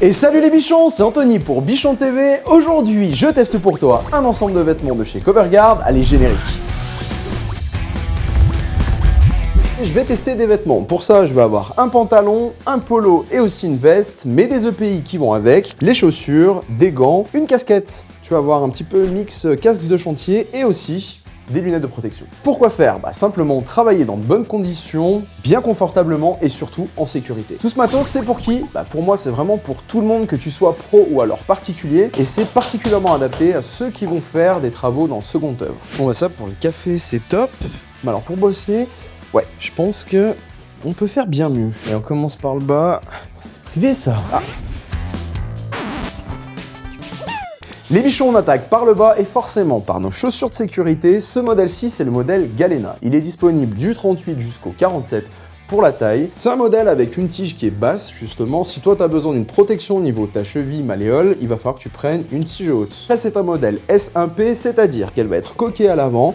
Et salut les bichons, c'est Anthony pour Bichon TV. Aujourd'hui, je teste pour toi un ensemble de vêtements de chez Coverguard. Allez, générique. Je vais tester des vêtements. Pour ça, je vais avoir un pantalon, un polo et aussi une veste, mais des EPI qui vont avec, les chaussures, des gants, une casquette. Tu vas avoir un petit peu mix casque de chantier et aussi des lunettes de protection. Pourquoi faire? Simplement travailler dans de bonnes conditions, bien confortablement et surtout en sécurité. Tout ce matos, c'est pour qui? Pour moi, c'est vraiment pour tout le monde, que tu sois pro ou alors particulier, et c'est particulièrement adapté à ceux qui vont faire des travaux dans seconde œuvre. Bon, ça pour le café, c'est top. Mais alors pour bosser, ouais, je pense que on peut faire bien mieux. Et on commence par le bas. C'est privé ça. Les bichons, on attaque par le bas et forcément par nos chaussures de sécurité. Ce modèle-ci, c'est le modèle Galena. Il est disponible du 38 jusqu'au 47 pour la taille. C'est un modèle avec une tige qui est basse, justement. Si toi, tu as besoin d'une protection au niveau de ta cheville malléole, il va falloir que tu prennes une tige haute. Là, c'est un modèle S1P, c'est-à-dire qu'elle va être coquée à l'avant.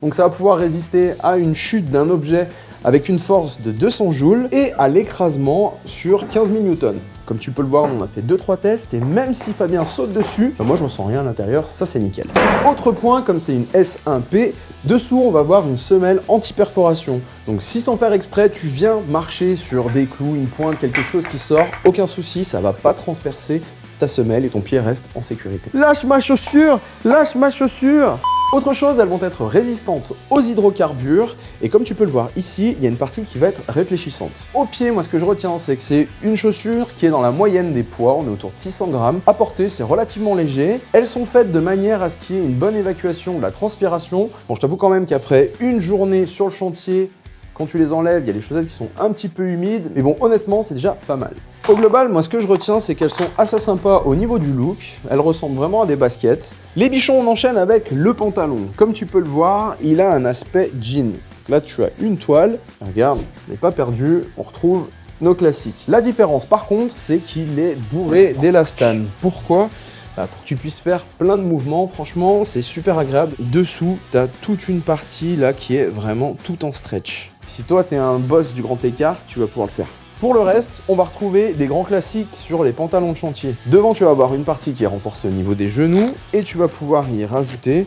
Donc ça va pouvoir résister à une chute d'un objet avec une force de 200 joules et à l'écrasement sur 15 000 Newtons. Comme tu peux le voir, on a fait 2-3 tests et même si Fabien saute dessus, moi je ressens rien à l'intérieur, ça c'est nickel. Autre point, comme c'est une S1P, dessous on va avoir une semelle anti-perforation. Donc si sans faire exprès, tu viens marcher sur des clous, une pointe, quelque chose qui sort, aucun souci, ça va pas transpercer ta semelle et ton pied reste en sécurité. Lâche ma chaussure! Lâche ma chaussure! Autre chose, elles vont être résistantes aux hydrocarbures et comme tu peux le voir ici, il y a une partie qui va être réfléchissante. Au pied, moi ce que je retiens, c'est que c'est une chaussure qui est dans la moyenne des poids, on est autour de 600 grammes. À porter, c'est relativement léger. Elles sont faites de manière à ce qu'il y ait une bonne évacuation de la transpiration. Bon, je t'avoue quand même qu'après une journée sur le chantier, quand tu les enlèves, il y a des chaussettes qui sont un petit peu humides, mais bon, honnêtement, c'est déjà pas mal. Au global, moi, ce que je retiens, c'est qu'elles sont assez sympas au niveau du look. Elles ressemblent vraiment à des baskets. Les bichons, on enchaîne avec le pantalon. Comme tu peux le voir, il a un aspect jean. Là, tu as une toile. Regarde, on n'est pas perdu. On retrouve nos classiques. La différence, par contre, c'est qu'il est bourré d'élastane. Pourquoi? Pour que tu puisses faire plein de mouvements, franchement, c'est super agréable. Dessous, tu as toute une partie là qui est vraiment tout en stretch. Si toi, tu es un boss du grand écart, tu vas pouvoir le faire. Pour le reste, on va retrouver des grands classiques sur les pantalons de chantier. Devant, tu vas avoir une partie qui est renforcée au niveau des genoux et tu vas pouvoir y rajouter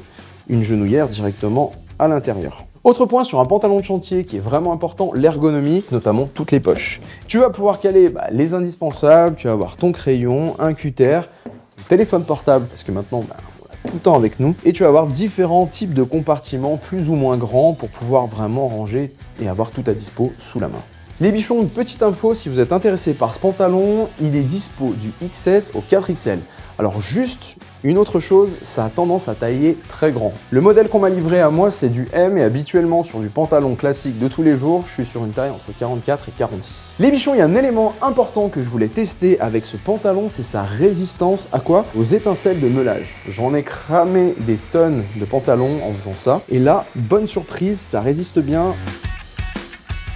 une genouillère directement à l'intérieur. Autre point sur un pantalon de chantier qui est vraiment important, l'ergonomie, notamment toutes les poches. Tu vas pouvoir caler les indispensables, tu vas avoir ton crayon, un cutter, téléphone portable, parce que maintenant, on l'a tout le temps avec nous. Et tu vas avoir différents types de compartiments plus ou moins grands pour pouvoir vraiment ranger et avoir tout à dispo sous la main. Les bichons, une petite info, si vous êtes intéressé par ce pantalon, il est dispo du XS au 4XL. Alors juste une autre chose, ça a tendance à tailler très grand. Le modèle qu'on m'a livré à moi, c'est du M et habituellement sur du pantalon classique de tous les jours, je suis sur une taille entre 44 et 46. Les bichons, il y a un élément important que je voulais tester avec ce pantalon, c'est sa résistance à quoi? Aux étincelles de meulage. J'en ai cramé des tonnes de pantalons en faisant ça. Et là, bonne surprise, ça résiste bien.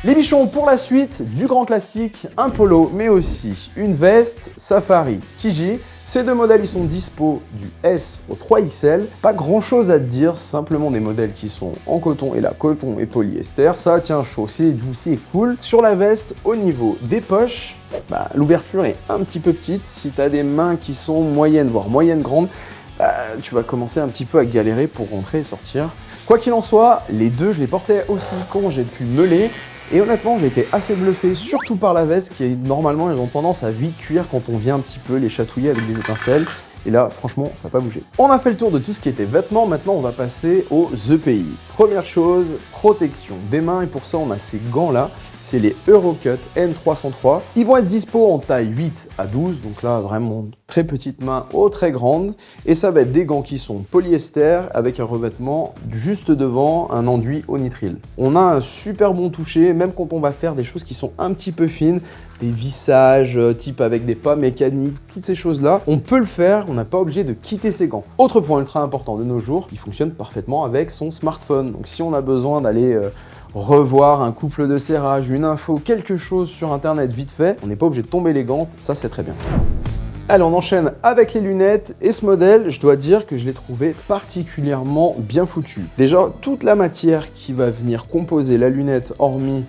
Les bichons, pour la suite, du grand classique, un polo, mais aussi une veste Safari Kiji. Ces deux modèles, ils sont dispo du S au 3XL. Pas grand chose à te dire, simplement des modèles qui sont en coton, et là, coton et polyester. Ça tient chaud, c'est doux, c'est cool. Sur la veste, au niveau des poches, l'ouverture est un petit peu petite. Si tu as des mains qui sont moyennes, voire moyennes grandes, tu vas commencer un petit peu à galérer pour rentrer et sortir. Quoi qu'il en soit, les deux, je les portais aussi quand j'ai pu meuler. Et honnêtement, j'ai été assez bluffé, surtout par la veste qui, normalement, ils ont tendance à vite cuire quand on vient un petit peu les chatouiller avec des étincelles. Et là, franchement, ça n'a pas bougé. On a fait le tour de tout ce qui était vêtements, maintenant on va passer aux EPI. Première chose, protection des mains, et pour ça on a ces gants-là, c'est les Eurocut N303. Ils vont être dispo en taille 8 à 12, donc là vraiment très petite main aux très grandes. Et ça va être des gants qui sont polyester avec un revêtement juste devant, un enduit au nitrile. On a un super bon toucher, même quand on va faire des choses qui sont un petit peu fines, des vissages type avec des pas mécaniques, toutes ces choses-là, on peut le faire, on n'a pas obligé de quitter ses gants. Autre point ultra important de nos jours, il fonctionne parfaitement avec son smartphone. Donc si on a besoin d'aller revoir un couple de serrage, une info, quelque chose sur internet vite fait, on n'est pas obligé de tomber les gants, ça c'est très bien. Allez, on enchaîne avec les lunettes et ce modèle, je dois dire que je l'ai trouvé particulièrement bien foutu. Déjà, toute la matière qui va venir composer la lunette, hormis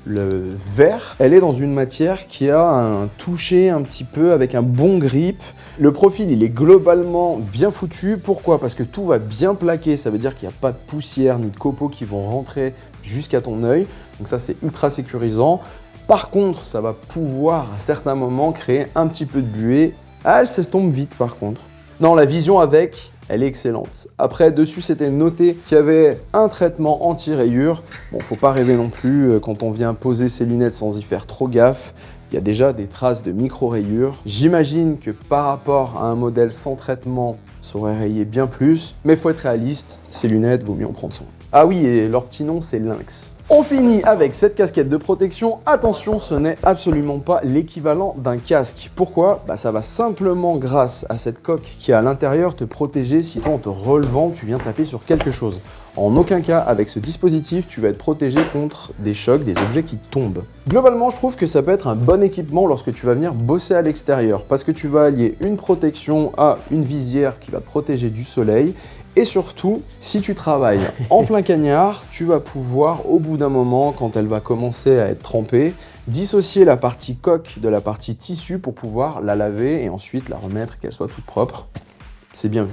le vert, elle est dans une matière qui a un toucher un petit peu avec un bon grip. Le profil, il est globalement bien foutu. Pourquoi? Parce que tout va bien plaquer, ça veut dire qu'il n'y a pas de poussière ni de copeaux qui vont rentrer jusqu'à ton œil. Donc ça, c'est ultra sécurisant. Par contre, ça va pouvoir à certains moments créer un petit peu de buée. Ah, elle s'estompe vite par contre. Non, la vision avec, elle est excellente. Après, dessus, c'était noté qu'il y avait un traitement anti-rayures. Bon, faut pas rêver non plus quand on vient poser ses lunettes sans y faire trop gaffe. Il y a déjà des traces de micro-rayures. J'imagine que par rapport à un modèle sans traitement, ça aurait rayé bien plus. Mais faut être réaliste, ces lunettes, vaut mieux en prendre soin. Ah oui, et leur petit nom, c'est Lynx. On finit avec cette casquette de protection. Attention, ce n'est absolument pas l'équivalent d'un casque. Pourquoi? Ça va simplement, grâce à cette coque qui est à l'intérieur, te protéger si toi, en te relevant, tu viens taper sur quelque chose. En aucun cas, avec ce dispositif, tu vas être protégé contre des chocs, des objets qui tombent. Globalement, je trouve que ça peut être un bon équipement lorsque tu vas venir bosser à l'extérieur, parce que tu vas allier une protection à une visière qui va te protéger du soleil. Et surtout, si tu travailles en plein cagnard, tu vas pouvoir, au bout d'un moment, quand elle va commencer à être trempée, dissocier la partie coque de la partie tissu pour pouvoir la laver et ensuite la remettre et qu'elle soit toute propre. C'est bien vu.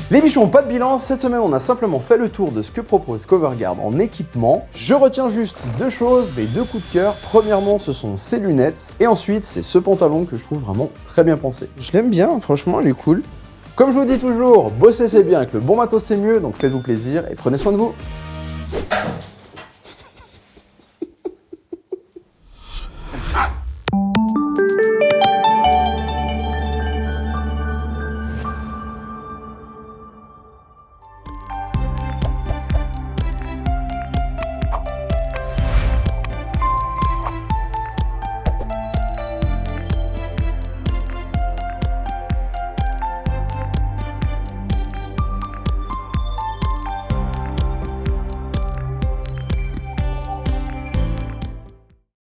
Les bichons, pas de bilan. Cette semaine, on a simplement fait le tour de ce que propose Coverguard en équipement. Je retiens juste deux choses, mes deux coups de cœur. Premièrement, ce sont ces lunettes. Et ensuite, c'est ce pantalon que je trouve vraiment très bien pensé. Je l'aime bien, franchement, il est cool. Comme je vous dis toujours, bosser c'est bien, avec le bon matos c'est mieux, donc faites-vous plaisir et prenez soin de vous.